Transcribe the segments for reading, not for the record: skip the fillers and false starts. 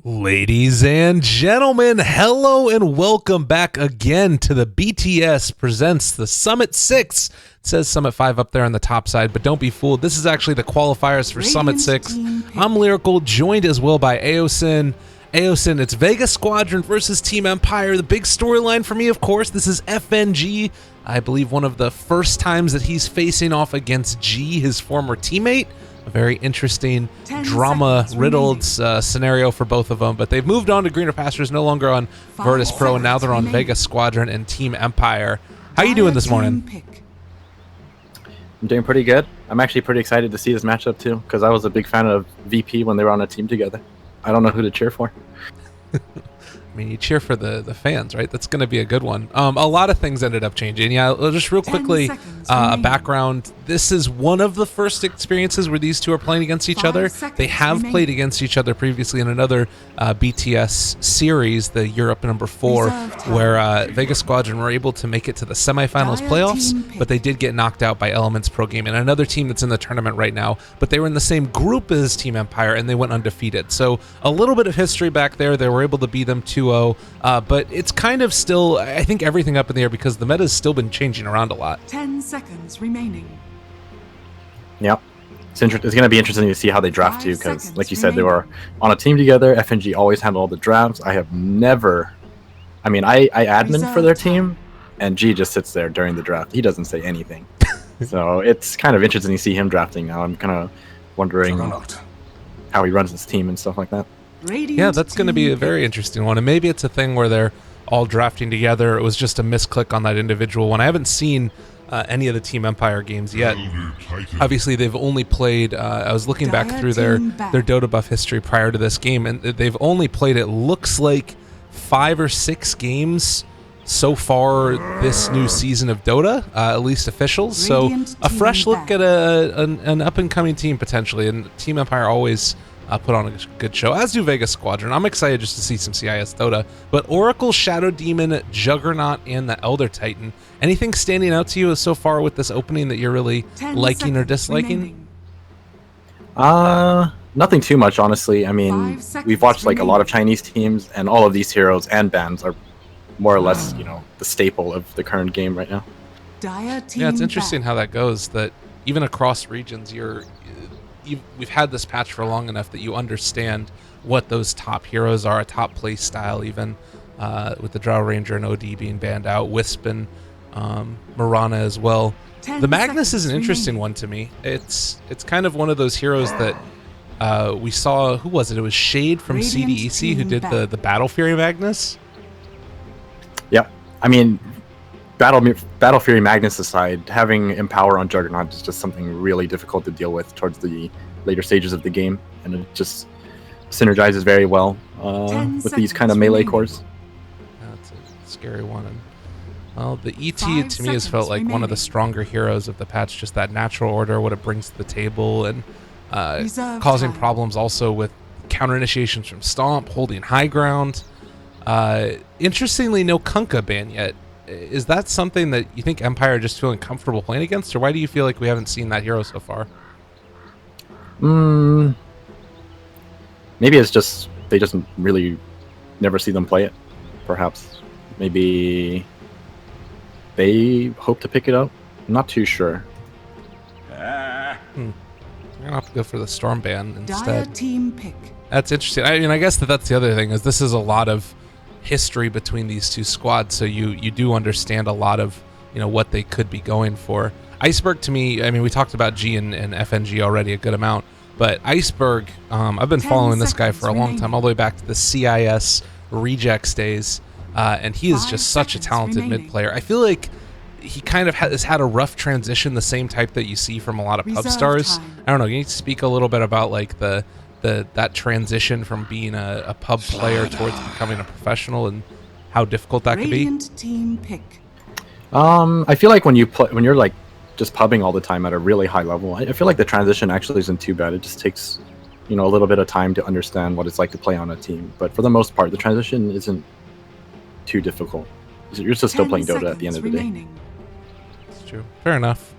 Ladies and gentlemen, hello and welcome back again to the BTS Presents the Summit 6. It says Summit 5 up there on the top side, but don't be fooled. This is actually the qualifiers for Summit 6. I'm Lyrical, joined as well by Aosin. Aosin, it's Vega Squadron versus Team Empire. The big storyline for me, of course, this is FNG. I believe one of the first times that he's facing off against G, his former teammate. A very interesting, drama-riddled scenario for both of them, but they've moved on to greener pastures, no longer on Virtus Pro, and now they're on Vega Squadron and Team Empire. How you doing this morning? I'm doing pretty good. I'm actually pretty excited to see this matchup too, because I was a big fan of VP when they were on a team together. I don't know who to cheer for. I mean, you cheer for the fans, right? That's going to be a good one. A lot of things ended up changing. Yeah, just real quickly, background. This is one of the first experiences where these two are playing against each other. They have played against each other previously in another BTS series, the Europe number 4, where Vega Squadron were able to make it to the semifinals playoffs, but they did get knocked out by Elements Pro Gaming, another team that's in the tournament right now. But they were in the same group as Team Empire, and they went undefeated. So a little bit of history back there. They were able to beat them 2-0, but it's kind of still, I think, everything up in the air because the meta has still been changing around a lot. 10 seconds remaining. Yep. It's going to be interesting to see how they draft too, because like you said, they were on a team together. FNG always handled all the drafts. I have never, I mean, I admin for their team, and G just sits there during the draft. He doesn't say anything. So it's kind of interesting to see him drafting now. I'm kind of wondering how he runs his team and stuff like that. Yeah, that's going to be a very interesting one. And maybe it's a thing where they're all drafting together. It was just a misclick on that individual one. I haven't seen any of the Team Empire games yet. Obviously, they've only played, I was looking back through their Dota buff history prior to this game, and they've only played, it looks like, 5 or 6 games so far this new season of Dota, at least officials. So a fresh look at an up-and-coming team, potentially. And Team Empire always put on a good show, as do Vega Squadron. I'm excited just to see some CIS Dota. But Oracle, Shadow Demon, Juggernaut, and the Elder Titan. Anything standing out to you so far with this opening that you're really liking or disliking? Nothing too much, honestly. I mean, we've watched like a lot of Chinese teams, and all of these heroes and bands are more or less, you know, the staple of the current game right now. Yeah, it's interesting how that goes, that even across regions, we've had this patch for long enough that you understand what those top heroes are, a top play style, even with the Drow Ranger and OD being banned out, Wisp and Mirana as well. The Magnus is an interesting one to me. It's kind of one of those heroes that we saw, who was it? It was Shade from CDEC who did the Battle Fury Magnus. Yep. I mean, Battle Fury Magnus aside, having Empower on Juggernaut is just something really difficult to deal with towards the later stages of the game, and it just synergizes very well with these kind of melee cores. That's a scary one. And, well, the ET to me has felt like one of the stronger heroes of the patch, just that natural order, what it brings to the table, and causing problems also with counter initiations from Stomp, holding high ground. Interestingly, no Kunkka ban yet. Is that something that you think Empire are just feeling comfortable playing against, or why do you feel like we haven't seen that hero so far? Maybe it's just they just really never see them play it. Perhaps. Maybe they hope to pick it up. I'm not too sure. We're gonna have to go for the Storm ban instead. Team pick. That's interesting. I mean, I guess that's the other thing, is this is a lot of history between these two squads, so you do understand a lot of, you know, what they could be going for. Iceberg, to me, I mean, we talked about G and FNG already a good amount, but Iceberg, I've been following this guy for a long time, all the way back to the CIS Rejects days, and he is just such a talented mid player. I feel like he kind of has had a rough transition, the same type that you see from a lot of pub stars. I don't know, you need to speak a little bit about like that transition from being a pub player towards becoming a professional, and how difficult that could be. Team pick. I feel like when you're like just pubbing all the time at a really high level, I feel like the transition actually isn't too bad. It just takes, you know, a little bit of time to understand what it's like to play on a team. But for the most part, the transition isn't too difficult. You're just still playing Dota at the end of the day. That's true. Fair enough.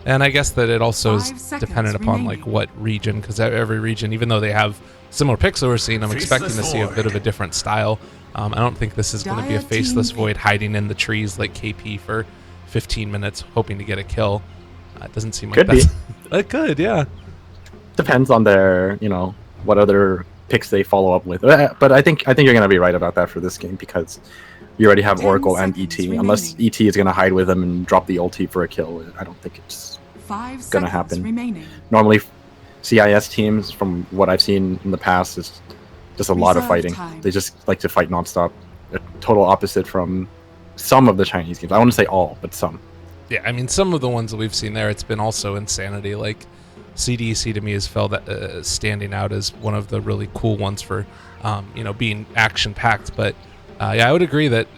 And I guess that it also is 5 seconds dependent upon like remaining. what region, because every region, even though they have similar picks that we're seeing, I'm expecting to see a bit of a different style. I don't think this is going to be a Dire faceless team void hiding in the trees like KP for 15 minutes hoping to get a kill. It doesn't seem like Could be. It could, yeah. Depends on their, what other picks they follow up with. But I think you're gonna be right about that for this game because you already have 10 Oracle and seconds ET. Unless remaining. ET is gonna hide with them and drop the ulti for a kill, I don't think it's 5 gonna seconds happen. remaining. Normally CIS teams, from what I've seen in the past, is just a lot of Reserve fighting. time. They just like to fight nonstop. A total opposite from some of the Chinese games. I want to say all, but some. Yeah, I mean, some of the ones that we've seen there, it's been also insanity. Like, CDEC to me has felt standing out as one of the really cool ones for, being action-packed. But, yeah, I would agree that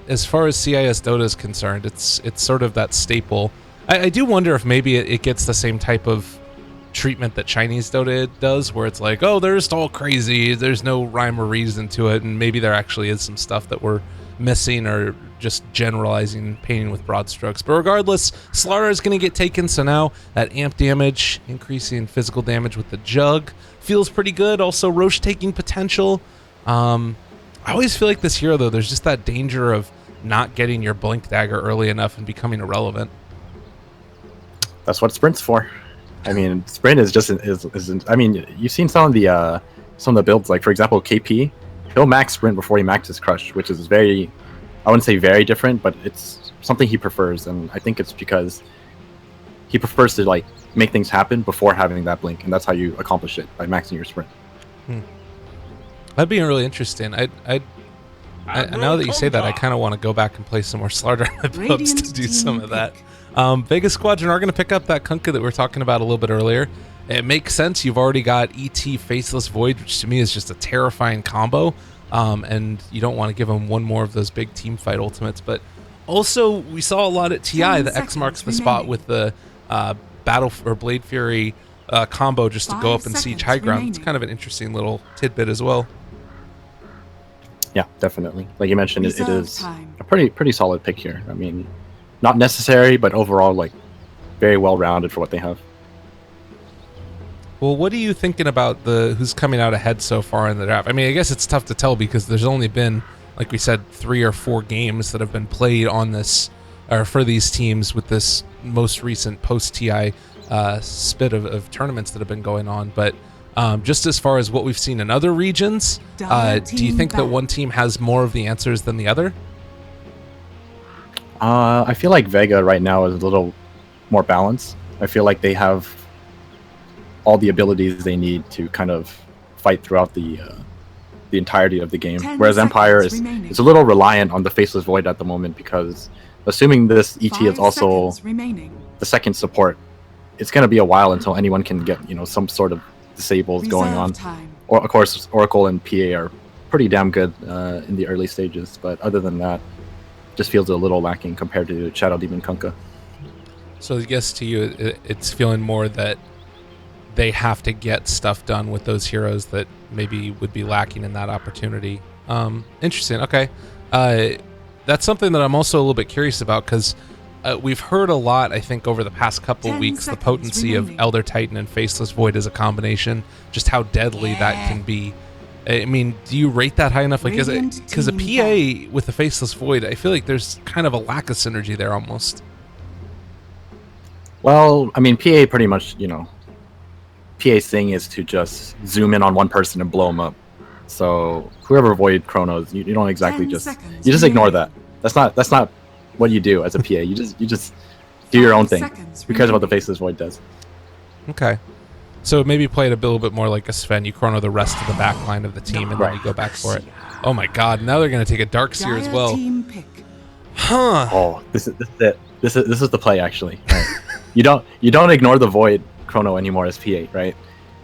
as far as CIS Dota is concerned, it's sort of that staple. I do wonder if maybe it gets the same type of treatment that Chinese Dota does, where it's like, oh, they're just all crazy, there's no rhyme or reason to it, and maybe there actually is some stuff that we're missing or just generalizing, painting with broad strokes. But regardless, Slara is going to get taken, so now that amp damage, increasing physical damage with the Jug, feels pretty good. Also, Roche taking potential. I always feel like this hero, though, there's just that danger of not getting your Blink Dagger early enough and becoming irrelevant. That's what Sprint's for. I mean, Sprint is just I mean, you've seen some of the builds, like for example, KP. He'll max Sprint before he maxes Crush, which is I wouldn't say very different, but it's something he prefers, and I think it's because he prefers to like make things happen before having that blink, and that's how you accomplish it, by maxing your Sprint. That'd be really interesting. Now that you say that, I kind of want to go back and play some more Slardar builds Radiant to do team some of that. pick. Vega Squadron are going to pick up that Kunkka that we were talking about a little bit earlier. It makes sense. You've already got ET Faceless Void, which to me is just a terrifying combo. And you don't want to give them one more of those big team fight ultimates. But also, we saw a lot at TI. 10 The X marks the seconds spot remaining. with the Battle or Blade Fury combo just to go 5 up and siege seconds high ground. It's remaining. kind of an interesting little tidbit as well. Yeah, definitely. Like you mentioned, it Reserve is time. a pretty solid pick here. I mean, not necessary, but overall, like, very well rounded for what they have. Well, what are you thinking about who's coming out ahead so far in the draft? I mean, I guess it's tough to tell because there's only been, like we said, 3 or 4 games that have been played on this, or for these teams with this most recent post-TI spit of tournaments that have been going on. But just as far as what we've seen in other regions, do you think that one team has more of the answers than the other? I feel like Vega right now is a little more balanced. I feel like they have all the abilities they need to kind of fight throughout the entirety of the game. 10 Whereas Empire seconds remaining. is a little reliant on the Faceless Void at the moment because, assuming this ET 5 is also seconds remaining. the second support, it's going to be a while until anyone can get some sort of disables going Reserve on. time. Or of course, Oracle and PA are pretty damn good in the early stages, but other than that, just feels a little lacking compared to Shadow Demon Kunkka. So I guess to you, it's feeling more that they have to get stuff done with those heroes that maybe would be lacking in that opportunity. Interesting. Okay. That's something that I'm also a little bit curious about because we've heard a lot, I think, over the past couple 10 weeks, the seconds potency remaining. of Elder Titan and Faceless Void as a combination, just how deadly that can be. I mean, do you rate that high enough? Like, Radiant because a team PA with the Faceless Void, I feel like there's kind of a lack of synergy there almost. Well, I mean, PA pretty much, PA's thing is to just zoom in on one person and blow them up. So whoever Void Chronos, you don't exactly 10 just seconds you just ignore remaining. that. That's not what you do as a PA. You just do your 5 own thing. seconds Who cares what the remaining. Faceless Void does? Okay. So maybe play it a little bit more like a Sven. You chrono the rest of the back line of the team, and then Right. you go back for it. Oh my god, now they're going to take a Dark Seer as Dire well. team pick. Huh. Oh, this is it. This is the play actually. Right. you don't ignore the Void Chrono anymore as PA, right?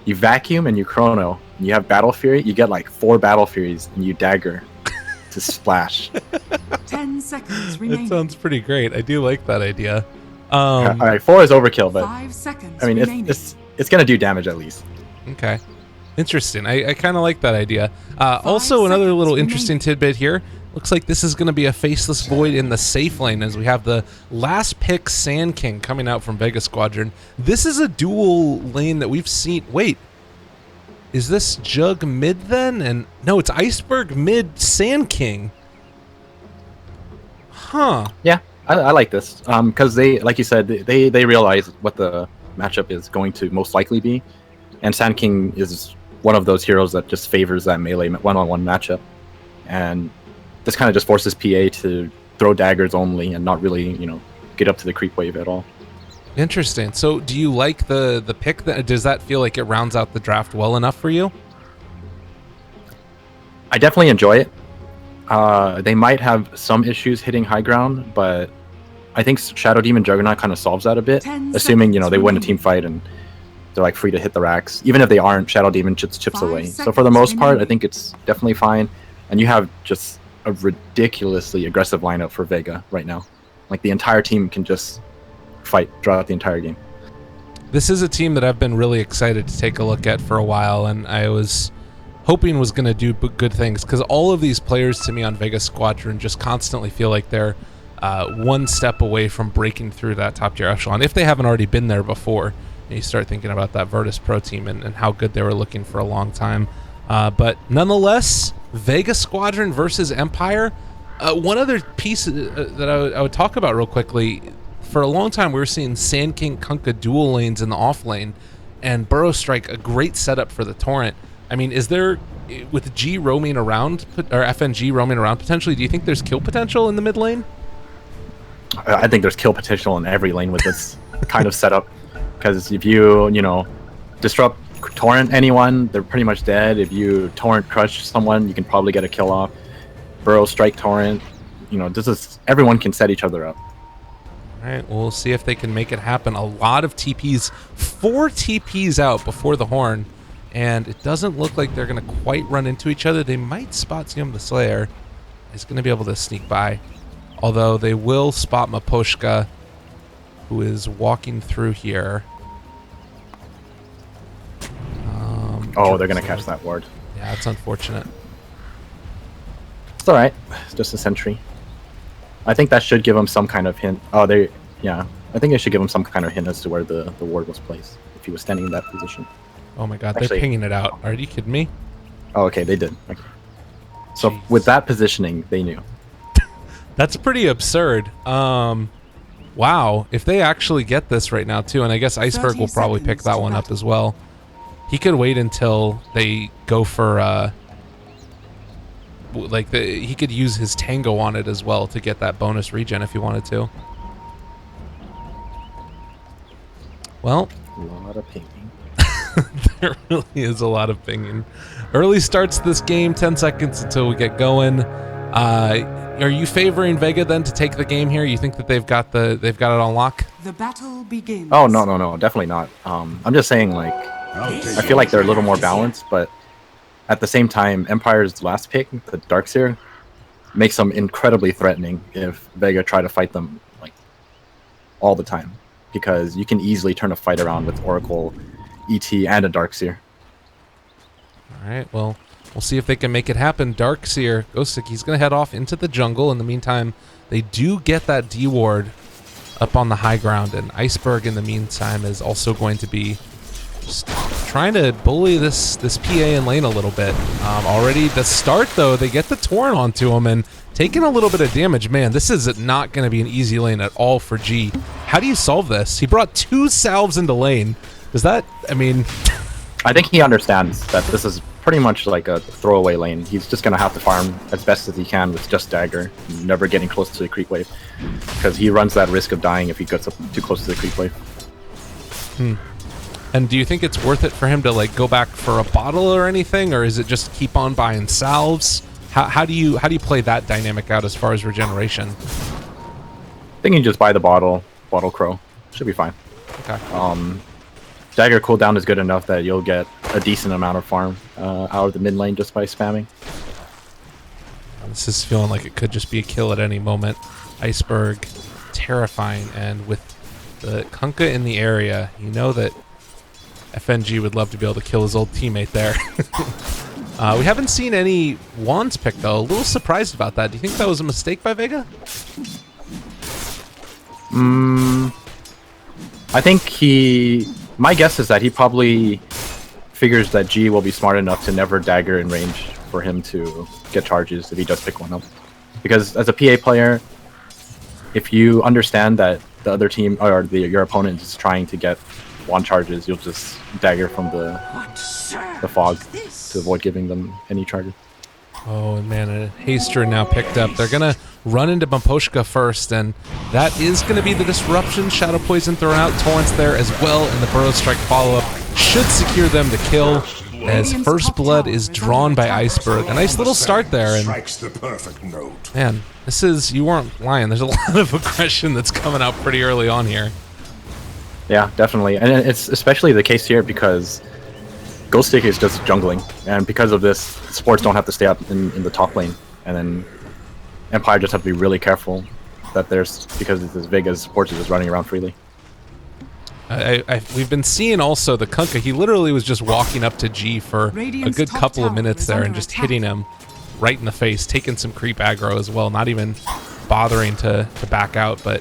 You vacuum and you chrono. And you have Battle Fury. You get like 4 Battle Furies, and you dagger to splash. 10 seconds That remaining. sounds pretty great. I do like that idea. All right, 4 is overkill, but 5 seconds I mean, remaining. it's gonna do damage at least. Okay. Interesting. I kind of like that idea. Also, another seconds little remaining. interesting tidbit here. Looks like this is going to be a faceless void in the safe lane as we have the last pick Sand King coming out from Vega Squadron. This is a dual lane that we've seen. Wait, is this Jug mid then? And no, it's Iceberg mid Sand King. Huh. Yeah, I like this because they, like you said, they realize what the matchup is going to most likely be, and Sand King is one of those heroes that just favors that melee one-on-one matchup, and this kind of just forces PA to throw daggers only and not really, get up to the creep wave at all. Interesting. So do you like the pick? Does that feel like it rounds out the draft well enough for you? I definitely enjoy it. They might have some issues hitting high ground, but I think Shadow Demon Juggernaut kind of solves that a bit, assuming, they win a team fight and they're like free to hit the racks. Even if they aren't, Shadow Demon chips away. So for the most part, I think it's definitely fine. And you have just a ridiculously aggressive lineup for Vega right now. Like the entire team can just fight throughout the entire game. This is a team that I've been really excited to take a look at for a while, and I was hoping was going to do good things, because all of these players to me on Vega Squadron just constantly feel like they're one step away from breaking through that top tier echelon, if they haven't already been there before. And you start thinking about that Virtus Pro team and how good they were looking for a long time. But nonetheless, Vega Squadron versus Empire. One other piece that I would talk about real quickly, for a long time we were seeing Sand King Kunkka dual lanes in the off lane, and Burrow Strike a great setup for the Torrent. I mean, is there, with G roaming around, or FNG roaming around potentially, do you think there's kill potential in the mid lane? I think there's kill potential in every lane with this kind of setup, because if you, disrupt Torrent anyone, they're pretty much dead. If you Torrent crush someone, you can probably get a kill off. Burrow Strike Torrent, everyone can set each other up. All right, we'll see if they can make it happen. A lot of TPs, 4 TPs out before the horn, and it doesn't look like they're going to quite run into each other. They might spot Zium the Slayer. He's going to be able to sneak by, although they will spot Maposhka, who is walking through here. They're going to catch that ward. Yeah, it's unfortunate. It's alright. It's just a sentry. I think that should give him some kind of hint. I think it should give him some kind of hint as to where the ward was placed, if he was standing in that position. Oh my god, Actually, they're pinging it out. Are you kidding me? Oh, okay, they did. Okay. So Jeez. with that positioning, they knew. That's pretty absurd. Wow, if they actually get this right now too, and I guess Iceberg will probably pick that one up as well. He could wait until they go for he could use his Tango on it as well to get that bonus regen if he wanted to. Well, A lot of pinging. there really is a lot of pinging. Early starts this game, 10 seconds until we get going. Are you favoring Vega then to take the game here? You think that they've got it on lock? The battle begins. Oh, no, definitely not. I'm just saying, I feel like they're a little more balanced, but at the same time, Empire's last pick, the Darkseer, makes them incredibly threatening if Vega try to fight them all the time, because you can easily turn a fight around with Oracle, ET, and a Darkseer. All right, well, we'll see if they can make it happen. Darkseer, Ghostic, he's going to head off into the jungle. In the meantime, they do get that D ward up on the high ground, and Iceberg in the meantime is also going to be just trying to bully this PA in lane a little bit. Already the start though, they get the Torrent onto him and taking a little bit of damage. Man, this is not going to be an easy lane at all for G. How do you solve this? He brought 2 salves into lane. Does that, I think he understands that this is pretty much like a throwaway lane. He's just going to have to farm as best as he can with just dagger, never getting close to the creep wave, because he runs that risk of dying if he gets up too close to the creep wave. And do you think it's worth it for him to go back for a bottle or anything, or is it just keep on buying salves? How do you play that dynamic out as far as regeneration? I think you just buy the bottle crow. Should be fine. Okay. Dagger cooldown is good enough that you'll get a decent amount of farm out of the mid lane just by spamming. This is feeling like it could just be a kill at any moment. Iceberg, terrifying, and with the Kunkka in the area, you know that FNG would love to be able to kill his old teammate there. We haven't seen any wands picked, though. A little surprised about that. Do you think that was a mistake by Vega? I think my guess is that he probably figures that G will be smart enough to never dagger in range for him to get charges if he does pick one up. Because as a PA player, if you understand that the other team or your opponent is trying to get wand charges, you'll just dagger from the fog to avoid giving them any charges. Oh man, a haster now picked up. They're gonna run into Bamposhka first, and that is gonna be the disruption. Shadow Poison thrown out, Torrents there as well, and the Burrow Strike follow-up should secure them to kill. As First Blood is drawn by Iceberg. A nice little start there, and man, this is, you weren't lying. There's a lot of aggression that's coming out pretty early on here. Yeah, definitely, and it's especially the case here because Ghost Stick is just jungling, and because of this, supports don't have to stay up in the top lane, and then Empire just have to be really careful that because this Vega's supports are just running around freely. We've been seeing also the Kunkka. He literally was just walking up to G for a good couple of minutes there and just hitting him right in the face, taking some creep aggro as well, not even bothering to back out, but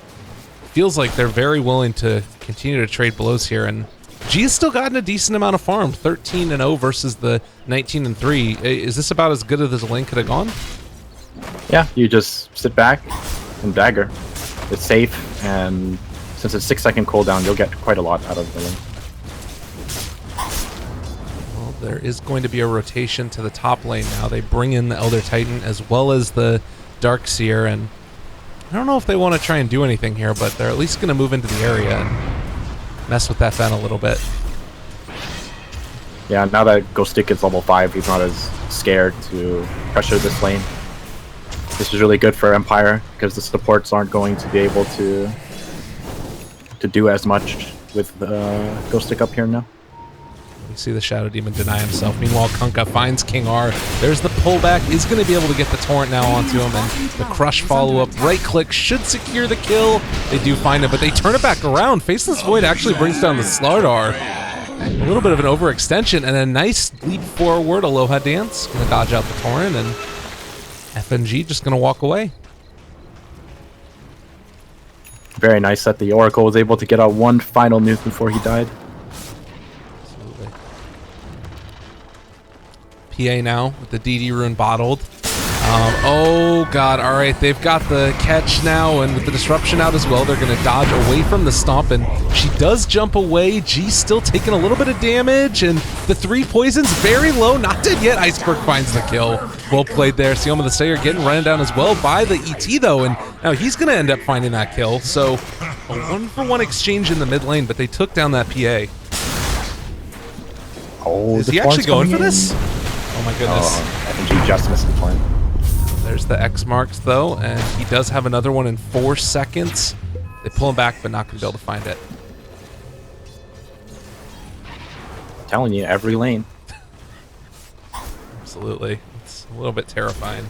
feels like they're very willing to continue to trade blows here, and G has still gotten a decent amount of farm, 13-0 versus the 19-3. Is this about as good as the lane could have gone? Yeah, you just sit back and dagger. It's safe, and since it's 6-second cooldown, you'll get quite a lot out of the lane. Well, there is going to be a rotation to the top lane now. They bring in the Elder Titan as well as the Darkseer, and I don't know if they want to try and do anything here, but they're at least going to move into the area and mess with that Fen a little bit. Yeah, now that Ghost Stick is level 5, he's not as scared to pressure this lane. This is really good for Empire because the supports aren't going to be able to do as much with Ghost Stick up here now. We see the Shadow Demon deny himself. Meanwhile, Kunkka finds King R. There's the pullback. Is going to be able to get the Torrent now onto him, and the Crush follow-up. Right-click should secure the kill. They do find it, but they turn it back around. Faceless Void actually brings down the Slardar. A little bit of an overextension, and a nice leap forward. Aloha Dance going to dodge out the Torrent, and FNG just going to walk away. Very nice that the Oracle was able to get out one final nuke before he died. Absolutely. PA now with the DD rune bottled. Oh god, alright, they've got the catch now, and with the disruption out as well, they're going to dodge away from the stomp, and she does jump away. G's still taking a little bit of damage, and the 3 poisons very low, not dead yet. Iceberg finds the kill. Well played there. Sioma the Slayer getting run down as well by the ET though, and now he's going to end up finding that kill. So a 1-for-1 exchange in the mid lane, but they took down that PA. Oh, is he actually going for this? Oh my goodness. FNG just missed the point. There's the X marks though, and he does have another one in 4 seconds. They pull him back, but not going to be able to find it. I'm telling you, every lane. Absolutely. It's a little bit terrifying.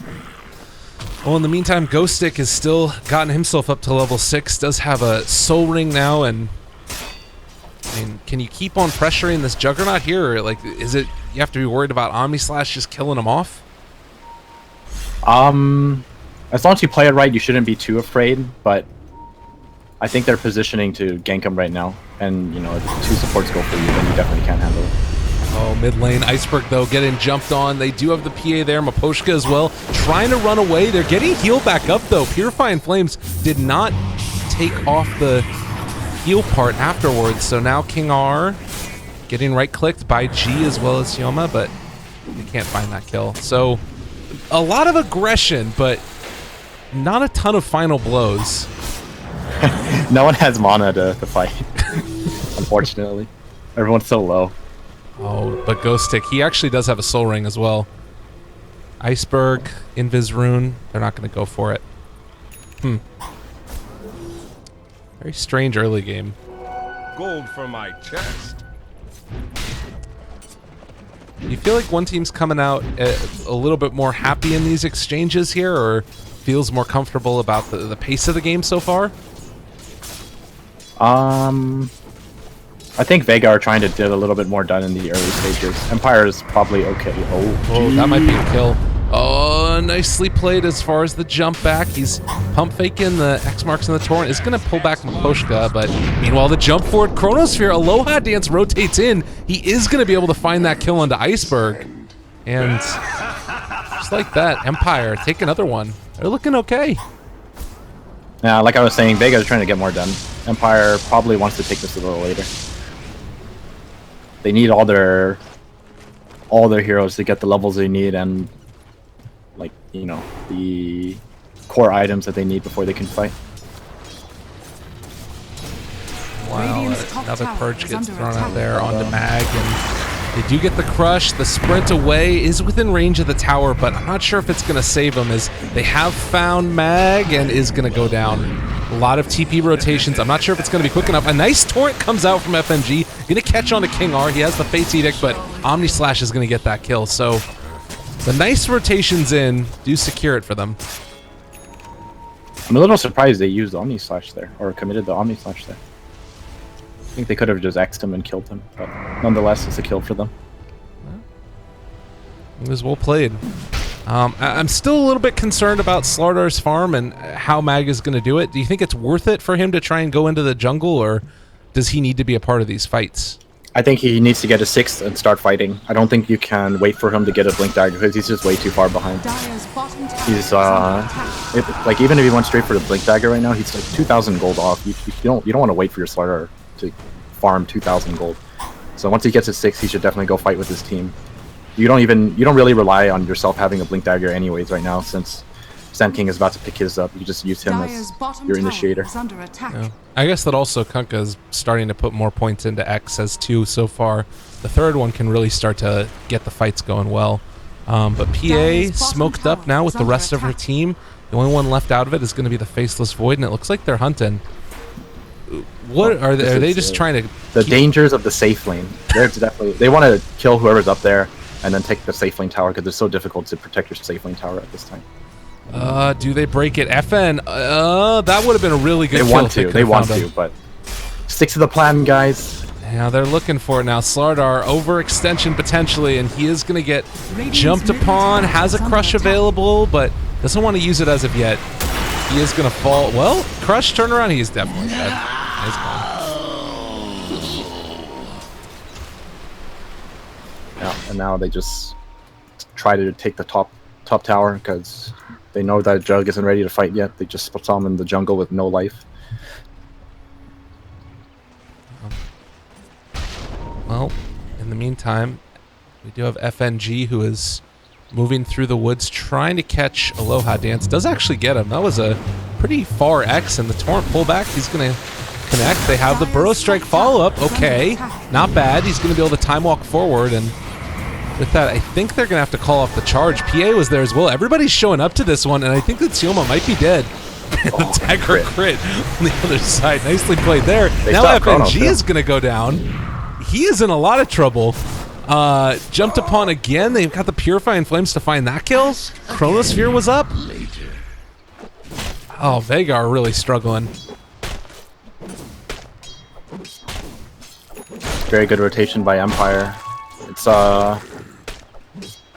Well, in the meantime, Ghost Stick has still gotten himself up to level 6, does have a Soul Ring now, and I mean, can you keep on pressuring this Juggernaut here, or like, is it, you have to be worried about Omni Slash just killing him off? As long as you play it right, you shouldn't be too afraid, but I think they're positioning to gank him right now, and, you know, if 2 supports go for you, then you definitely can't handle it. Oh, mid lane, Iceberg though, getting jumped on. They do have the PA there, Maposhka as well, trying to run away. They're getting healed back up though. Purifying Flames did not take off the heal part afterwards, so now King R getting right-clicked by G as well as Sioma, but they can't find that kill. So a lot of aggression, but not a ton of final blows. No one has mana to fight, unfortunately. Everyone's so low. Oh, but Ghost Stick, he actually does have a Soul Ring as well. Iceberg, Invis Rune, they're not going to go for it. Very strange early game. Gold for my chest. Do you feel like one team's coming out a little bit more happy in these exchanges here, or feels more comfortable about the pace of the game so far? I think Vega are trying to get a little bit more done in the early stages. Empire is probably okay. Oh, that might be a kill. Oh, nicely played as far as the jump back. He's pump faking the X marks in the torrent. Is going to pull back Makoshka, but meanwhile the jump forward Chronosphere, Aloha Dance rotates in. He is going to be able to find that kill onto Iceberg. And just like that, Empire take another one. They're looking okay. Yeah, like I was saying, Vega is trying to get more done. Empire probably wants to take this a little later. They need all their heroes to get the levels they need and, like, you know, the core items that they need before they can fight. Wow, another purge gets thrown out there onto Mag, and they do get the crush. The sprint away is within range of the tower, but I'm not sure if it's going to save them, as they have found Mag and is going to go down. A lot of TP rotations. I'm not sure if it's going to be quick enough. A nice torrent comes out from FNG. Going to catch on to King R. He has the Fate's Edict, but Omni Slash is going to get that kill. So the nice rotations in do secure it for them. I'm a little surprised they used Omni Slash there, or committed the Omni Slash there. I think they could have just X'd him and killed him, but nonetheless, it's a kill for them. It was well played. I'm still a little bit concerned about Slardar's farm and how Mag is going to do it. Do you think it's worth it for him to try and go into the jungle, or does he need to be a part of these fights? I think he needs to get a 6th and start fighting. I don't think you can wait for him to get a Blink Dagger because he's just way too far behind. He's like, even if he went straight for the Blink Dagger right now, he's like 2,000 gold off. You don't want to wait for your Slardar to farm 2,000 gold. So once he gets his 6, he should definitely go fight with his team. You don't really rely on yourself having a Blink Dagger anyways right now, since Sand King is about to pick his up. You just use him as your initiator. Yeah. I guess that also Kunkka is starting to put more points into X as 2 so far. The third one can really start to get the fights going well. But PA smoked up now with the rest of her team. The only one left out of it is going to be the Faceless Void, and it looks like they're hunting. What are they? Are they just trying to? The dangers of the safe lane. They want to kill whoever's up there and then take the safe lane tower because it's so difficult to protect your safe lane tower at this time. Do they break it? FN. That would have been a really good. They want to, but stick to the plan, guys. Yeah, they're looking for it now. Slardar overextension potentially, and he is going to get jumped upon. Has a crush available, but doesn't want to use it as of yet. He is going to fall. Well, crush turnaround. He is definitely dead. He's gone. Yeah, and now they just try to take the top tower because they know that Jug isn't ready to fight yet. They just saw him in the jungle with no life. Well, in the meantime, we do have FNG, who is moving through the woods trying to catch Aloha Dance. Does actually get him. That was a pretty far X, and the torrent pullback. He's going to connect. They have the Burrow Strike follow-up. Okay, not bad. He's going to be able to time walk forward, and with that, I think they're going to have to call off the charge. PA was there as well. Everybody's showing up to this one, and I think that Tsioma might be dead. The dagger crit on the other side. Nicely played there. Now FNG is going to go down. He is in a lot of trouble. Jumped upon again. They've got the Purifying Flames to find that kill. Chronosphere was up. Oh, Vega are really struggling. Very good rotation by Empire. It's a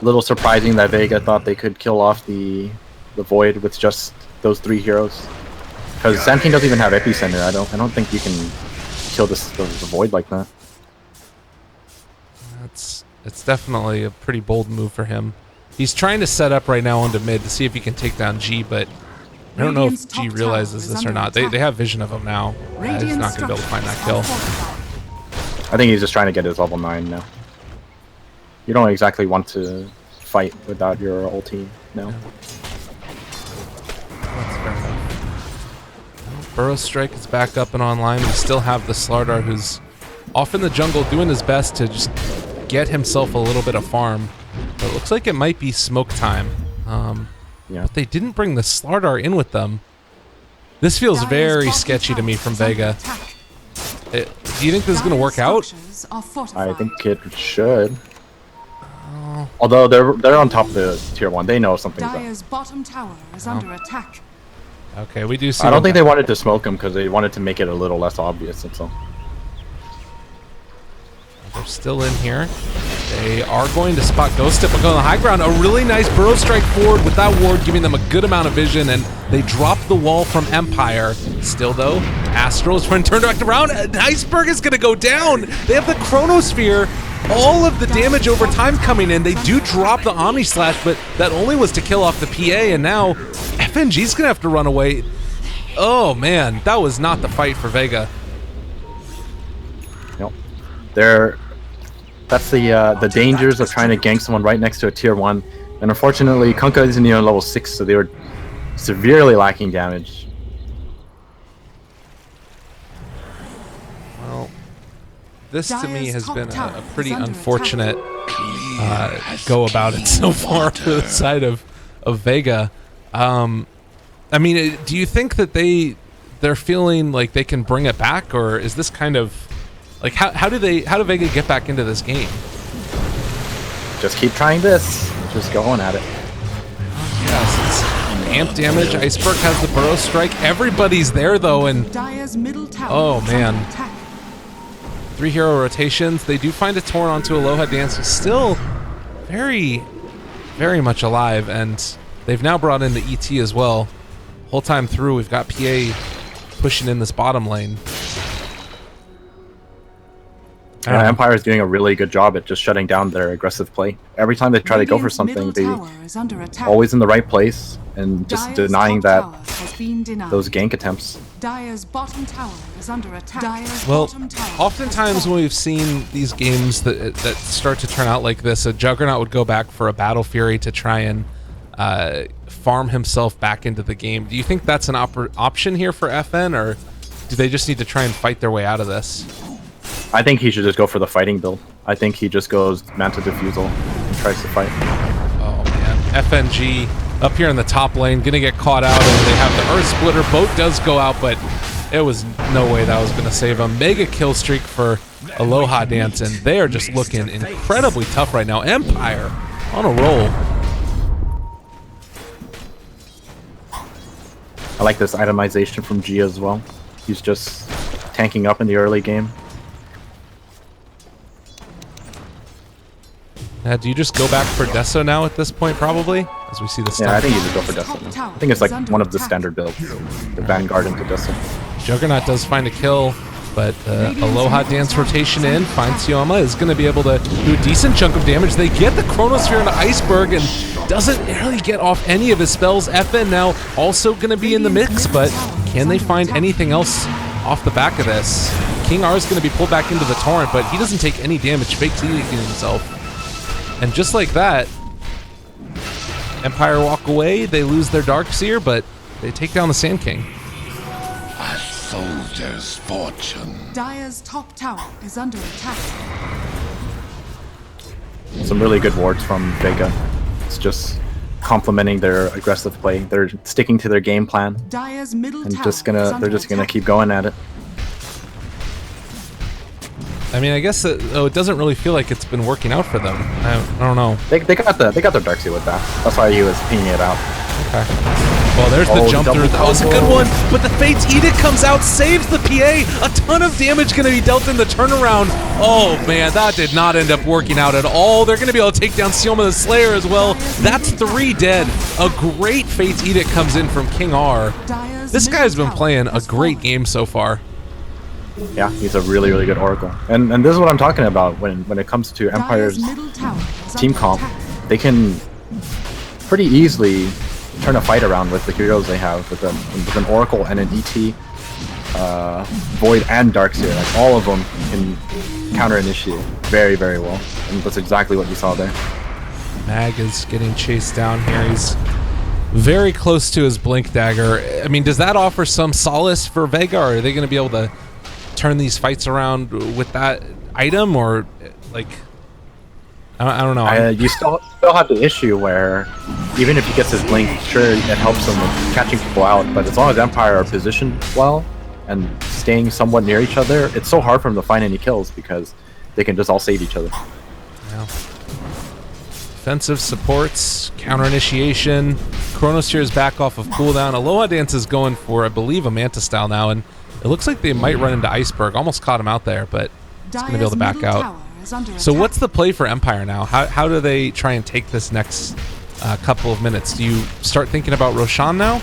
little surprising that Vega thought they could kill off the Void with just those 3 heroes. Because Sand King doesn't even have Epicenter. I don't think you can kill the Void like that. It's definitely a pretty bold move for him. He's trying to set up right now onto mid to see if he can take down G, but I don't know if G realizes this or not. They have vision of him now. He's not going to be able to find that kill. I think he's just trying to get his level 9 now. You don't exactly want to fight without your ulti now. That's fair enough. Burrow Strike is back up and online. We still have the Slardar, who's off in the jungle doing his best to just get himself a little bit of farm. But it looks like it might be smoke time. Yeah. But they didn't bring the Slardar in with them. This feels very sketchy to me from Vega. Do you think this is going to work out? I think it should. Although they're on top of the tier 1, they know something's up. Dire's bottom tower is under attack. Okay, we do see. I don't think they wanted to smoke him because they wanted to make it a little less obvious. That's all. They're still in here. They are going to spot Ghost Tip, but go on the high ground. A really nice burrow strike forward with that ward, giving them a good amount of vision, and they drop the wall from Empire. Still, though, Astro's trying to turn back around. Iceberg is going to go down. They have the Chronosphere. All of the damage over time coming in. They do drop the Omni Slash, but that only was to kill off the PA, and now FNG's going to have to run away. Oh, man, that was not the fight for Vega. Nope. That's the dangers of trying to gank someone right next to a tier 1. And unfortunately, Kunkka isn't even level 6, so they were severely lacking damage. Well, this to me has been a pretty unfortunate go about it so far for the side of Vega. I mean, do you think that they're feeling like they can bring it back, or is this kind of like how do Vega get back into this game? Just keep trying this. Just going at it. Yes, it's amp damage. Iceberg has the burrow strike. Everybody's there though, and oh man. 3 hero rotations. They do find a Torn onto Aloha Dance, who's still very, very much alive, and they've now brought in the ET as well. Whole time through, we've got PA pushing in this bottom lane. Empire is doing a really good job at just shutting down their aggressive play. Every time they try to go for something, they always in the right place and just denying those gank attempts. Dire's bottom tower is under attack. Well, oftentimes when we've seen these games that start to turn out like this, a Juggernaut would go back for a Battle Fury to try and farm himself back into the game. Do you think that's an option here for FN, or do they just need to try and fight their way out of this? I think he should just go for the fighting build. I think he just goes Manta Diffusal and tries to fight. Oh man, FNG up here in the top lane, gonna get caught out, and they have the Earth Splitter. Boat does go out, but it was no way that was gonna save him. Mega kill streak for Aloha Dance, and they are just looking incredibly tough right now. Empire on a roll. I like this itemization from Gia as well. He's just tanking up in the early game. Do you just go back for Deso now at this point, probably? As we see the Yeah, I think you just go for Deso now. I think it's like one of the standard builds. The Vanguard into Deso. Juggernaut does find a kill, but Aloha Dance rotation in. Finds Sioma, is going to be able to do a decent chunk of damage. They get the Chronosphere into Iceberg, and doesn't really get off any of his spells. FN now also going to be in the mix, but can they find anything else off the back of this? King R is going to be pulled back into the Torrent, but he doesn't take any damage. Fakes eating himself. And just like that, Empire walk away. They lose their Darkseer, but they take down the Sand King. A soldier's fortune. Dire's top tower is under attack. Some really good wards from Vega. It's just complementing their aggressive play. They're sticking to their game plan Dire's middle and tower they're just gonna keep going at it. I mean, I guess it doesn't really feel like it's been working out for them. I don't know. They got their Darkseer with that. That's why he was pinging it out. Okay. Well, there's the jump through. That was a good one, but the Fate's Edict comes out, saves the PA. A ton of damage going to be dealt in the turnaround. Oh man, that did not end up working out at all. They're going to be able to take down Sioma the Slayer as well. That's 3 dead. A great Fate's Edict comes in from King R. This guy's been playing a great game so far. Yeah, he's a really, really good Oracle. And this is what I'm talking about when it comes to Empire's team comp. They can pretty easily turn a fight around with the heroes they have, with an Oracle and an ET, Void and Darkseer. Like, all of them can counter-initiate very, very well. And that's exactly what you saw there. Mag is getting chased down here. He's very close to his Blink Dagger. I mean, does that offer some solace for Vega, or are they going to be able to turn these fights around with that item, or like I don't know. You still have the issue where even if he gets his blink, sure, it helps him with catching people out, but as long as Empire are positioned well and staying somewhat near each other, it's so hard for them to find any kills because they can just all save each other. Yeah. Defensive supports, counter initiation. Chronosphere is back off of cooldown. Aloha Dance is going for, I believe, a Manta style now, and it looks like they might run into Iceberg. Almost caught him out there, but it's going to be able to back out. is under So attack. what's the play for Empire now? How do they try and take this next couple of minutes? Do you start thinking about Roshan now?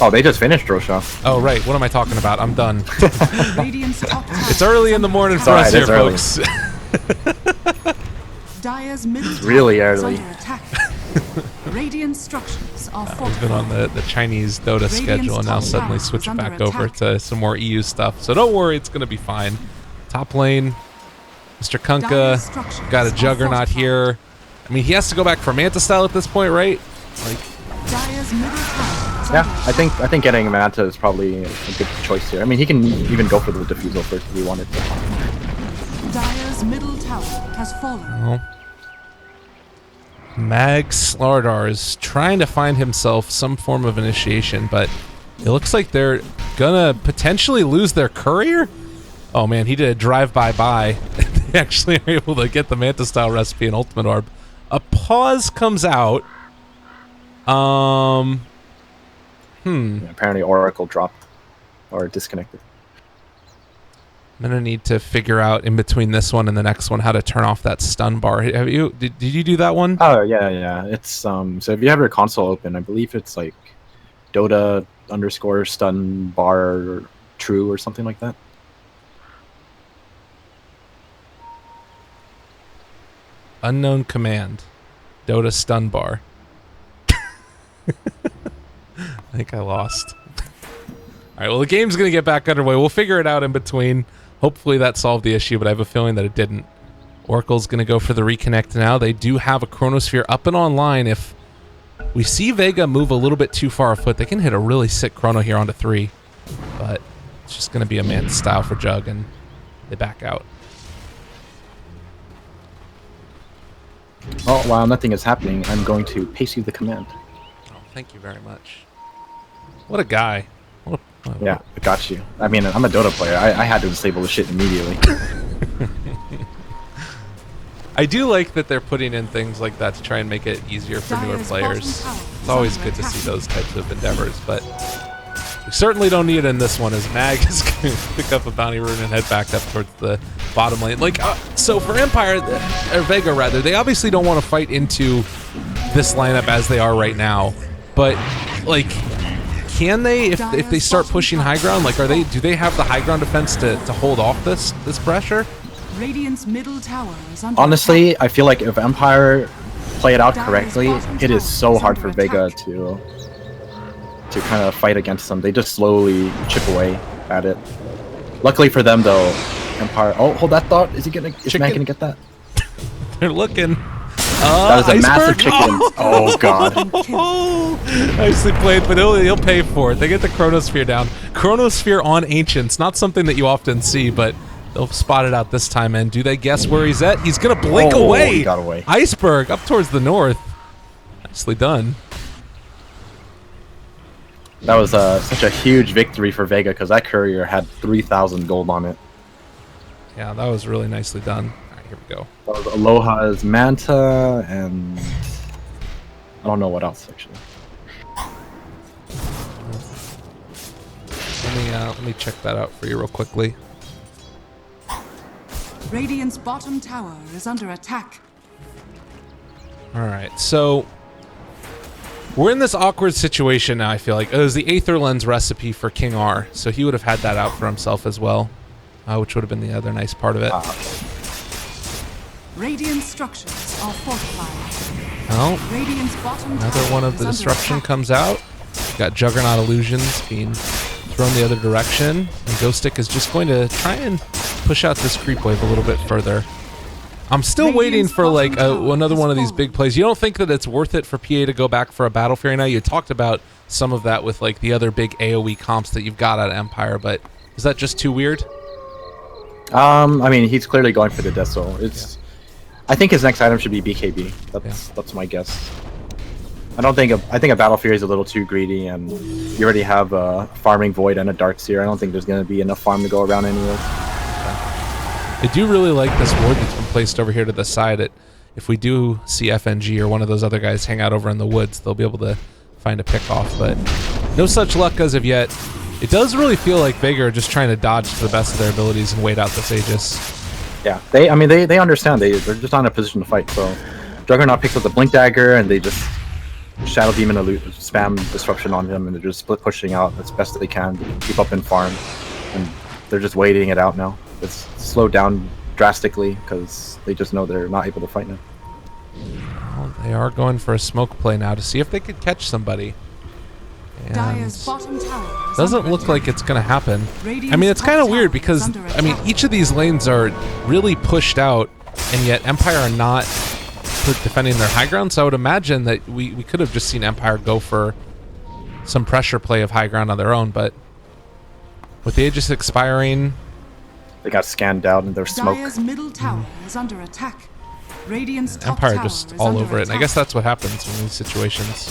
Oh, they just finished Roshan. Oh, right. What am I talking about? I'm done. Radiant's top tower It's early is in the under morning attack. for us It's here, early. folks. Dire's middle tower really is early. under attack. Radiant structures are We've fortified. been on the Chinese Dota schedule and now top suddenly tower switch is under back over attack. to some more EU stuff. So don't worry, it's going to be fine. Top lane, Mr. Dire's Kunkka, structures got a are Juggernaut fortified. here. I mean, he has to go back for Manta style at this point, right? Like, Dire's middle tower is Yeah, under I think getting Manta is probably a good choice here. I mean, he can even go for the Diffusal first if he wanted to. attack. Dire's middle tower has fallen. well, Mag Slardar is trying to find himself some form of initiation, but it looks like they're gonna potentially lose their courier. Oh man, he did a drive-by. They actually are able to get the Manta style recipe and Ultimate Orb. A pause comes out. Apparently, Oracle dropped or disconnected. I'm gonna need to figure out in between this one and the next one how to turn off that stun bar. Have you? Did you do that one? Oh yeah. It's so if you have your console open, I believe it's like Dota _ stun bar true or something like that. Unknown command. Dota stun bar. I think I lost. All right, well, the game's going to get back underway. We'll figure it out in between. Hopefully that solved the issue, but I have a feeling that it didn't. Oracle's going to go for the reconnect now. They do have a Chronosphere up and online. If we see Vega move a little bit too far afoot, they can hit a really sick Chrono here onto 3. But it's just going to be a Manta style for Jug, and they back out. Oh, while nothing is happening, I'm going to paste you the command. Oh, thank you very much. What a guy. Yeah, I got you. I mean, I'm a Dota player. I had to disable the shit immediately. I do like that they're putting in things like that to try and make it easier for newer Dire's players. bottom tower It's is always under good to attack. see those types of endeavors, but we certainly don't need it in this one, as Mag is going to pick up a bounty rune and head back up towards the bottom lane. Like, so for Empire, or Vega rather, they obviously don't want to fight into this lineup as they are right now, but like, can they, if they start pushing high ground, like, do they have the high ground defense to hold off this pressure? Radiant's middle tower is under Honestly, attack. I feel like if Empire play it out Dire's correctly, bottom it is tower so is hard under for Vega attack. to kind of fight against them. They just slowly chip away at it. Luckily for them, though, Empire. Oh, hold that thought. Is Mag Chicken. gonna get that? They're looking. That is a massive Iceberg? chicken. Oh god. Oh, nicely played, but he'll pay for it. They get the Chronosphere down. Chronosphere on Ancients, not something that you often see, but they'll spot it out this time. And do they guess where he's at? He's gonna blink Oh, away. he got away. Iceberg up towards the north. Nicely done. That was such a huge victory for Vega because that courier had 3,000 gold on it. Yeah, that was really nicely done. All right, here we go. That was Aloha's Manta and I don't know what else actually. Let me check that out for you real quickly. Radiant's bottom tower is under attack. All right, so we're in this awkward situation now, I feel like. It was the Aether Lens recipe for King R, so he would have had that out for himself as well, which would have been the other nice part of it. Radiant structures are fortified. Well, Radiant's bottom another tower one of is the under disruption attack. comes out. Got Juggernaut Illusions being thrown the other direction, and Ghost Stick is just going to try and push out this creep wave a little bit further. I'm still waiting for like another one of these big plays. You don't think that it's worth it for PA to go back for a Battle Fury now? You talked about some of that with like the other big AoE comps that you've got out of Empire, but is that just too weird? I mean, he's clearly going for the Death Soul. I think his next item should be BKB. That's my guess. I think a Battle Fury is a little too greedy, and you already have a Farming Void and a Darkseer. I don't think there's going to be enough farm to go around anyway. I do really like this ward that's been placed over here to the side. If we do see FNG or one of those other guys hang out over in the woods, they'll be able to find a pick off, but no such luck as of yet. It does really feel like Vega are just trying to dodge to the best of their abilities and wait out this Aegis. Yeah, they understand. They're just not in a position to fight. So Juggernaut picks up the Blink Dagger, and they just Shadow Demon spam Disruption on him, and they're just split pushing out as best they can to keep up in farm. And they're just waiting it out now. It's slowed down drastically because they just know they're not able to fight now. Well, they are going for a smoke play now to see if they could catch somebody. And Dire's bottom tower is doesn't under look attack. like it's going to happen. Radiant's I mean, it's top kind of tower weird is because, under I mean, attack. each of these lanes are really pushed out, and yet Empire are not defending their high ground. So I would imagine that we could have just seen Empire go for some pressure play of high ground on their own, but with the Aegis expiring, They got scanned out and their smoke. Dire's middle tower is under attack. Radiant's top Empire tower just is all under over it. And I attack. guess that's what happens in these situations.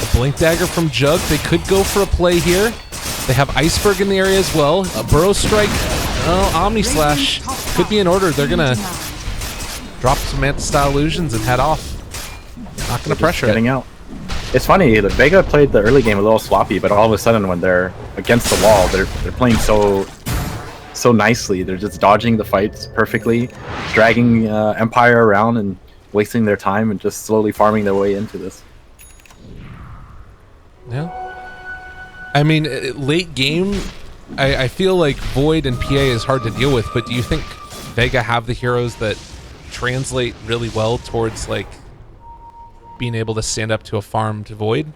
A Blink Dagger from Jug. They could go for a play here. They have Iceberg in the area as well. A Burrow Strike. Oh, Omni Slash Radiant's top could be in tower order. is They're being going to denied. drop some Manta-style illusions and head off. Not going to pressure Getting it. out. It's funny. The Vega played the early game a little sloppy, but all of a sudden, when they're against the wall, they're playing so nicely. They're just dodging the fights perfectly, dragging Empire around and wasting their time and just slowly farming their way into this. Yeah. I mean, late game, I feel like Void and PA is hard to deal with, but do you think Vega have the heroes that translate really well towards, like, being able to stand up to a farmed Void?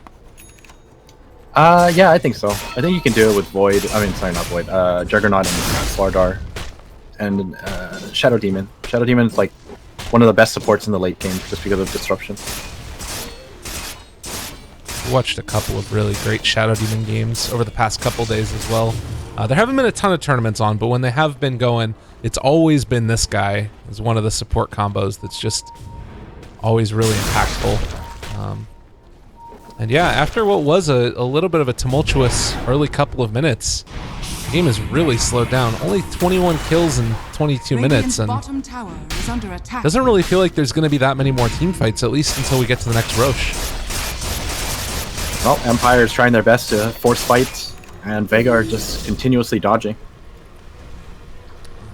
Yeah, I think so. I think you can do it with Void. I mean, sorry, not Void. Juggernaut and Slardar. And Shadow Demon. Shadow Demon's like one of the best supports in the late game just because of Disruption. Watched a couple of really great Shadow Demon games over the past couple days as well. There haven't been a ton of tournaments on, but when they have been going, it's always been this guy as one of the support combos that's just always really impactful. And yeah, after what was a little bit of a tumultuous early couple of minutes, the game has really slowed down. Only 21 kills in 22 minutes, Radiant's and bottom tower is under attack. doesn't really feel like there's going to be that many more team fights, at least until we get to the next Roche. Well, Empire is trying their best to force fights, and Vega are just continuously dodging.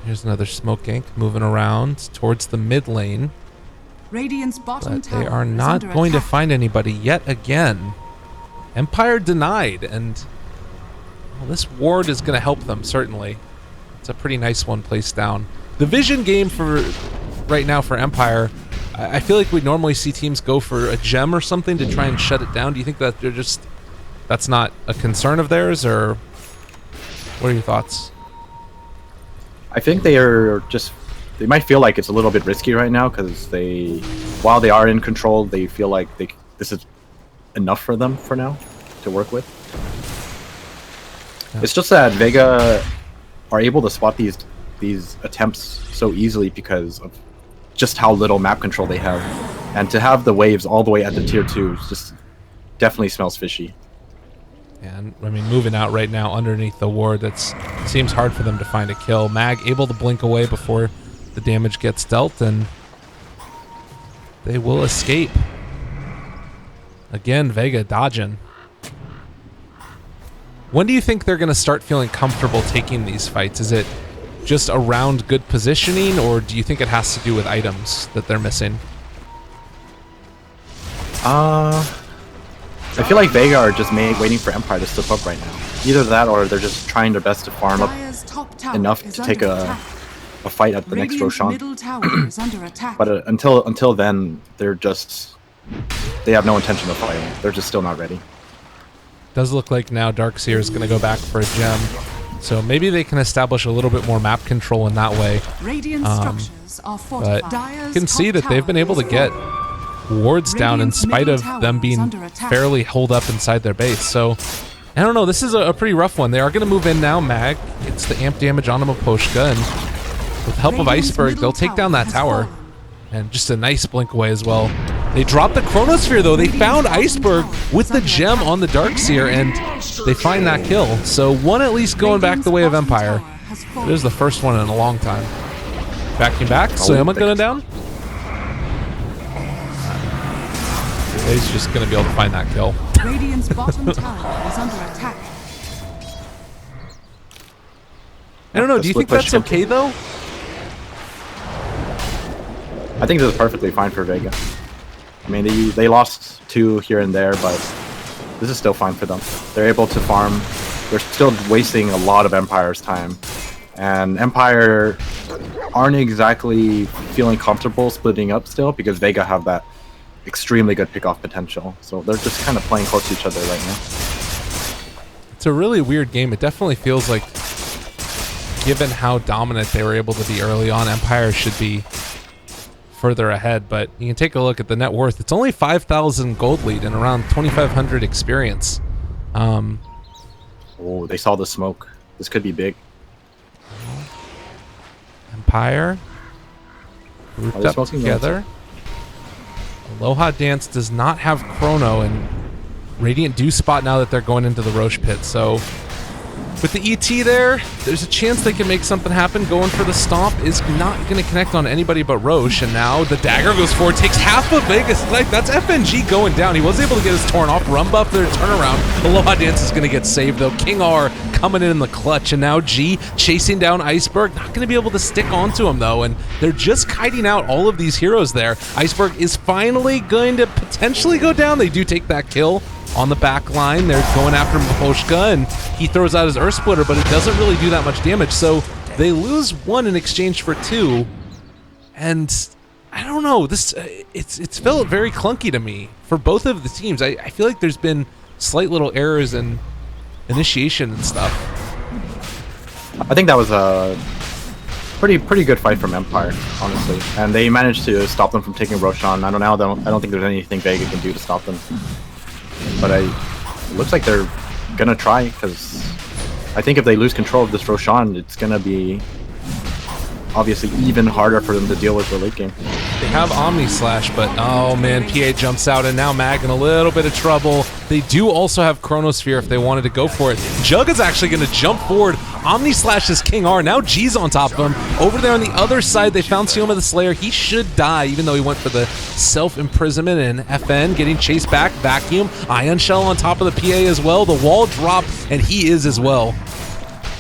Here's another smoke gank moving around towards the mid lane. Radiant's bottom But tower they are is not under going to attack. find anybody yet again. Empire denied, and well, this ward is going to help them, certainly. It's a pretty nice one placed down. The vision game for right now for Empire, I feel like we normally see teams go for a gem or something to try and shut it down. Do you think that they're just, that's not a concern of theirs, or what are your thoughts? I think they might feel like it's a little bit risky right now because while they are in control, they feel like this is enough for them for now to work with. Yeah. It's just that Vega are able to spot these attempts so easily because of just how little map control they have, and to have the waves all the way at the tier 2 just definitely smells fishy. And I mean, moving out right now underneath the ward, seems hard for them to find a kill. Mag able to blink away before the damage gets dealt, and they will escape. Again, Vega dodging. When do you think they're going to start feeling comfortable taking these fights? Is it just around good positioning, or do you think it has to do with items that they're missing? I feel like Vega are just waiting for Empire to slip up right now. Either that, or they're just trying their best to farm up Dire's top tower enough is to under take a attack. fight at the next Radiant's Roshan. middle tower is under attack. But until then, they have no intention of fighting. They're just still not ready. Does look like now Darkseer is going to go back for a gem. So maybe they can establish a little bit more map control in that way. Radiant structures are fortified. But you can see that they've been able to get wards down in spite of them being fairly holed up inside their base. So I don't know, this is a pretty rough one. They are going to move in now. Mag gets the amp damage on Maposhka, and with the help of Iceberg, they'll take down that tower. And just a nice blink away as well. They dropped the Chronosphere though. They found Iceberg with the gem on the Darkseer, and they find that kill. So one at least going back the way of Empire. It is the first one in a long time. Backing back, Soyama going down. He's just going to be able to find that kill. Radiant's bottom tower is under attack. I don't know, The do you split think push that's okay though? I think this is perfectly fine for Vega. I mean, they lost 2 here and there, but this is still fine for them. They're able to farm. They're still wasting a lot of Empire's time. And Empire aren't exactly feeling comfortable splitting up still because Vega have that extremely good pickoff potential. So they're just kind of playing close to each other right now. It's a really weird game. It definitely feels like, given how dominant they were able to be early on, Empire should be further ahead. But you can take a look at the net worth. It's only 5,000 gold lead and around 2,500 experience. Oh, they saw the smoke. This could be big. Empire grouped up together. Aloha Dance does not have Chrono, and Radiant do spot now that they're going into the Roche pit. So with the ET there's a chance they can make something happen. Going for the stomp is not going to connect on anybody but Roche, and now the dagger goes forward, takes half of Vegas life. That's FNG going down. He was able to get his torn off. Run buff their turnaround. Aloha Dance is going to get saved though. King R coming in the clutch, and now G chasing down Iceberg. Not going to be able to stick onto him though, and they're just kiting out all of these heroes there. Iceberg is finally going to potentially go down. They do take that kill on the back line. They're going after Mahoshka, and he throws out his Earth Splitter, but it doesn't really do that much damage. So they lose 1 in exchange for 2, and I don't know. This it's felt very clunky to me for both of the teams. I feel like there's been slight little errors in initiation and stuff. I think that was a pretty good fight from Empire, honestly, and they managed to stop them from taking Roshan. I don't think there's anything Vega can do to stop them. But it looks like they're gonna try, because I think if they lose control of this Roshan, it's gonna be obviously even harder for them to deal with the late game. They have Omni Slash, but oh man, PA jumps out, and now Mag in a little bit of trouble. They do also have Chronosphere if they wanted to go for it. Jug is actually going to jump forward. Omni Slash is King R. Now G's on top of him. Over there on the other side, they found Sioma the Slayer. He should die, even though he went for the self-imprisonment, and FN getting chased back. Vacuum. Ion Shell on top of the PA as well. The wall drop, and he is as well.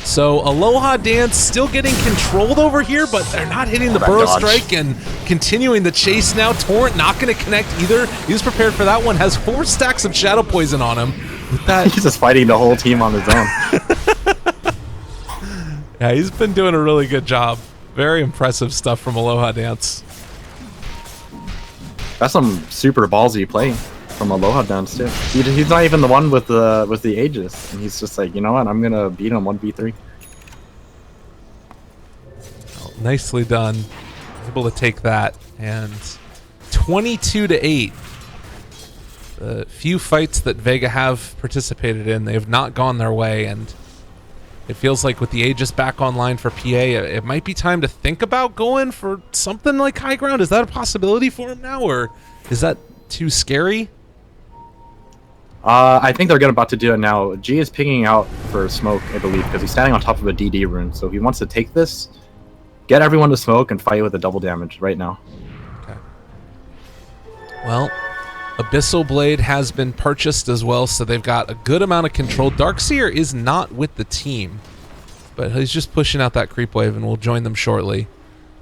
So Aloha Dance still getting controlled over here, but they're not hitting the Burrow Strike and continuing the chase now. Torrent not going to connect either. He was prepared for that one. Has 4 stacks of Shadow Poison on him. With that, he's just fighting the whole team on his own. Yeah, he's been doing a really good job. Very impressive stuff from Aloha Dance. That's some super ballsy play from Aloha Dance too. He's not even the one with the Aegis, and he's just like, you know what, I'm gonna beat him 1v3. Oh, nicely done. Able to take that, and 22-8. The few fights that Vega have participated in, they have not gone their way, and it feels like with the Aegis back online for PA, it might be time to think about going for something like high ground. Is that a possibility for him now, or is that too scary? I think they're about to do it now. G is picking out for smoke, I believe, because he's standing on top of a DD rune. So he wants to take this, get everyone to smoke, and fight with a double damage right now. Okay. Well, Abyssal Blade has been purchased as well, so they've got a good amount of control. Darkseer is not with the team, but he's just pushing out that creep wave, and we'll join them shortly.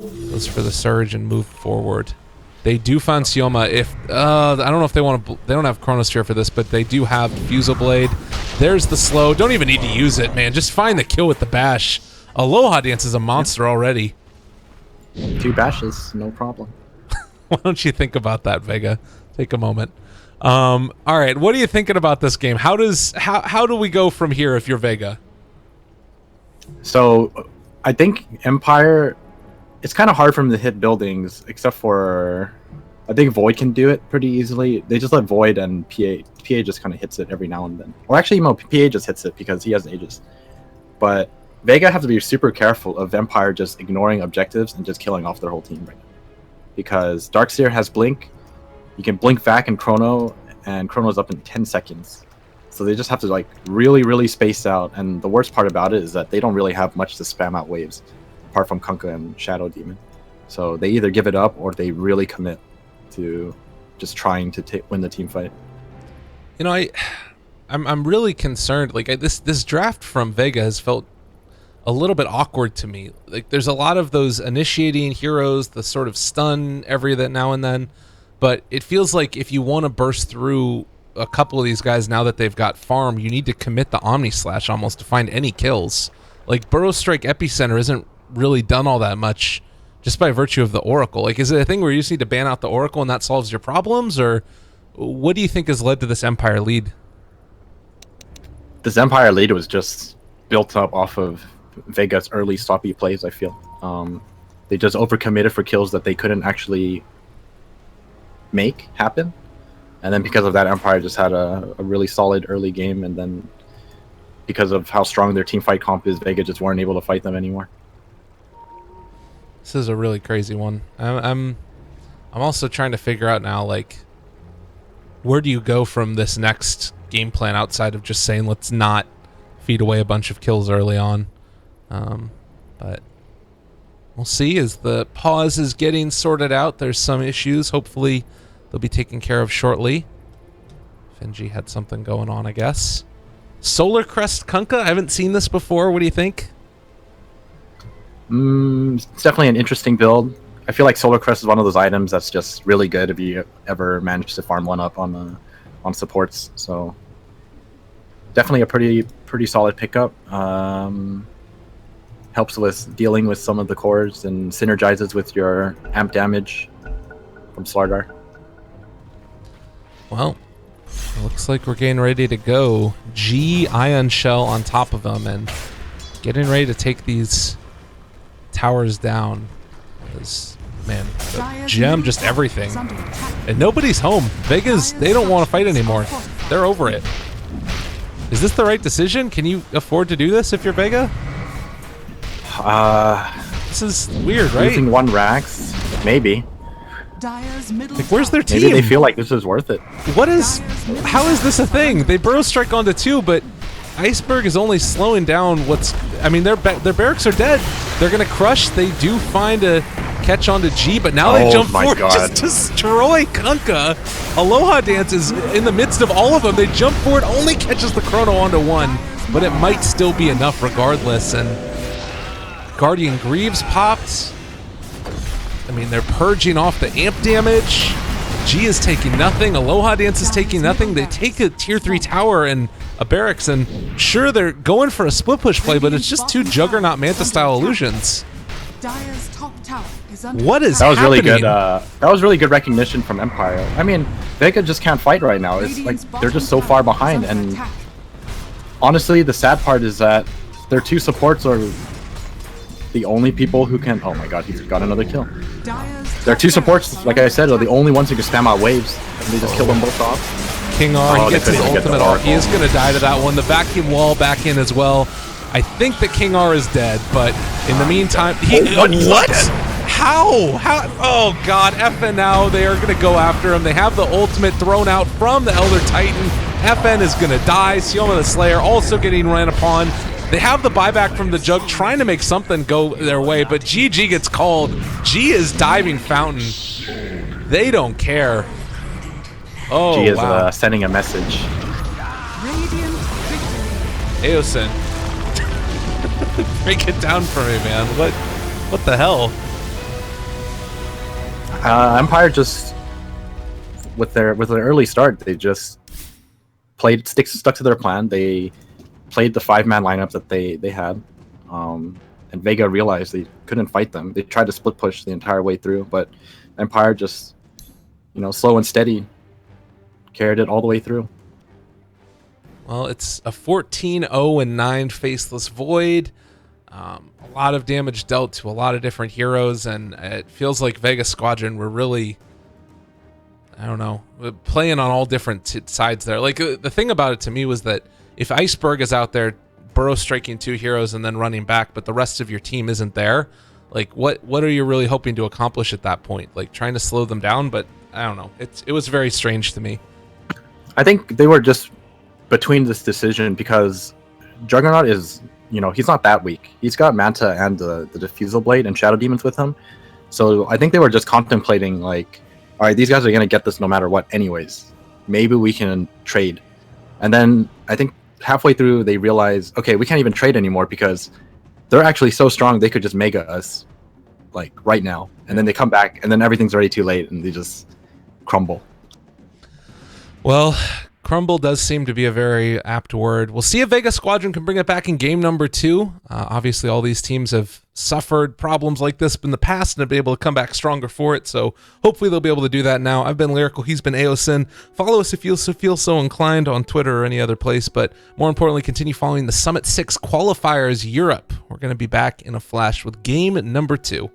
Goes for the surge and move forward. They do find Sioma. If I don't know if they want to. They don't have Chronosphere for this, but they do have Fusel Blade. There's the slow. Don't even need to use it, man. Just find the kill with the bash. Aloha Dance is a monster already. 2 bashes, no problem. Why don't you think about that, Vega? Take a moment. All right, what are you thinking about this game? How do we go from here if you're Vega? So, I think Empire. It's kind of hard for them to hit buildings, except for I think Void can do it pretty easily. They just let Void, and PA just kind of hits it every now and then. Or actually, no, PA just hits it because he has Aegis. But Vega have to be super careful of Empire just ignoring objectives and just killing off their whole team right now. Because Darkseer has Blink. You can Blink back and Chrono's up in 10 seconds. So they just have to like really space out. And the worst part about it is that they don't really have much to spam out waves, apart from Kunkka and Shadow Demon. So they either give it up or they really commit to just trying to win the team fight. You know, I'm really concerned. Like this draft from Vega has felt a little bit awkward to me. Like there's a lot of those initiating heroes, the sort of stun every now and then, but it feels like if you want to burst through a couple of these guys now that they've got farm, you need to commit the Omni Slash almost to find any kills. Like Burrow Strike Epicenter isn't really done all that much just by virtue of the Oracle. Like, is it a thing where you just need to ban out the Oracle and that solves your problems, or what do you think has led to this Empire lead? This Empire lead was just built up off of Vega's early sloppy plays, I feel. They just overcommitted for kills that they couldn't actually make happen. And then because of that, Empire just had a really solid early game, and then because of how strong their team fight comp is, Vega just weren't able to fight them anymore. This is a really crazy one. I'm also trying to figure out now, like, where do you go from this next game plan outside of just saying let's not feed away a bunch of kills early on. But we'll see as the pause is getting sorted out. There's some issues. Hopefully they'll be taken care of shortly. Finji had something going on, I guess. Solar Crest Kunkka? I haven't seen this before. What do you think? It's definitely an interesting build. I feel like Solar Crest is one of those items that's just really good if you ever manage to farm one up on supports. So definitely a pretty solid pickup. Helps with dealing with some of the cores and synergizes with your amp damage from Slardar. Well, it looks like we're getting ready to go. G Ion Shell on top of them and getting ready to take these towers down. Because, man, the gem, just everything. And nobody's home. Vega's, they don't want to fight anymore. They're over it. Is this the right decision? Can you afford to do this if you're Vega? This is weird, right? Losing one Rax, maybe. Like, where's their team? Maybe they feel like this is worth it. How is this a thing? They Burrow Strike onto 2, but Iceberg is only slowing down what's... I mean, their barracks are dead. They're going to crush. They do find a catch onto G, but now they jump forward, just destroy Kunkka. Aloha Dance is in the midst of all of them. They jump forward, only catches the Chrono onto 1, but it might still be enough regardless. And Guardian Greaves popped. I mean, they're purging off the amp damage. G is taking nothing. Aloha Dance is taking nothing. They take a tier 3 tower and a barracks, and sure, they're going for a split push play, but it's just two Juggernaut Manta style illusions. What is that was happening? Really good. That was really good recognition from Empire. I mean, Vega just can't fight right now. It's like they're just so far behind, and honestly, the sad part is that their two supports are the only people who can... Oh my god, he's got another kill. Their two supports, like I said, are the only ones who can spam out waves, and they just kill them both off. King R, he gets his ultimate R. He is going to die to that one. The vacuum wall back in as well. I think that King R is dead, but in the meantime... What? How? Oh god, FN now, they are going to go after him. They have the ultimate thrown out from the Elder Titan. FN is going to die. Sioma the Slayer also getting ran upon. They have the buyback from the Jug, trying to make something go their way, but GG gets called. G is diving Fountain. They don't care. Oh, G is wow. Sending a message. Aosin. Break it down for me, man. What the hell? Empire just, with their early start, they just stuck to their plan. They played the 5-man lineup that they had, and Vega realized they couldn't fight them. They tried to split push the entire way through, but Empire just, slow and steady, carried it all the way through. Well, it's a 14-0-9 Faceless Void. A lot of damage dealt to a lot of different heroes, and it feels like Vega Squadron were really, I don't know, playing on all different sides there. Like, the thing about it to me was that if Iceberg is out there burrow striking 2 heroes and then running back, but the rest of your team isn't there, like, what are you really hoping to accomplish at that point? Like, trying to slow them down? But I don't know. It was very strange to me. I think they were just between this decision because Juggernaut is, he's not that weak. He's got Manta and the Diffusal Blade and Shadow Demons with him. So I think they were just contemplating, like, all right, these guys are going to get this no matter what anyways. Maybe we can trade. And then I think halfway through they realized, okay, we can't even trade anymore because they're actually so strong they could just mega us, like right now, and then they come back, and then everything's already too late, and they just crumble. Well, crumble does seem to be a very apt word. We'll see if Vega Squadron can bring it back in game number 2. Obviously, all these teams have suffered problems like this in the past and have been able to come back stronger for it, so hopefully they'll be able to do that now. I've been Lyrical, he's been Aosin. Follow us if you feel so inclined on Twitter or any other place, but more importantly, continue following the Summit 6 Qualifiers Europe. We're going to be back in a flash with game number 2.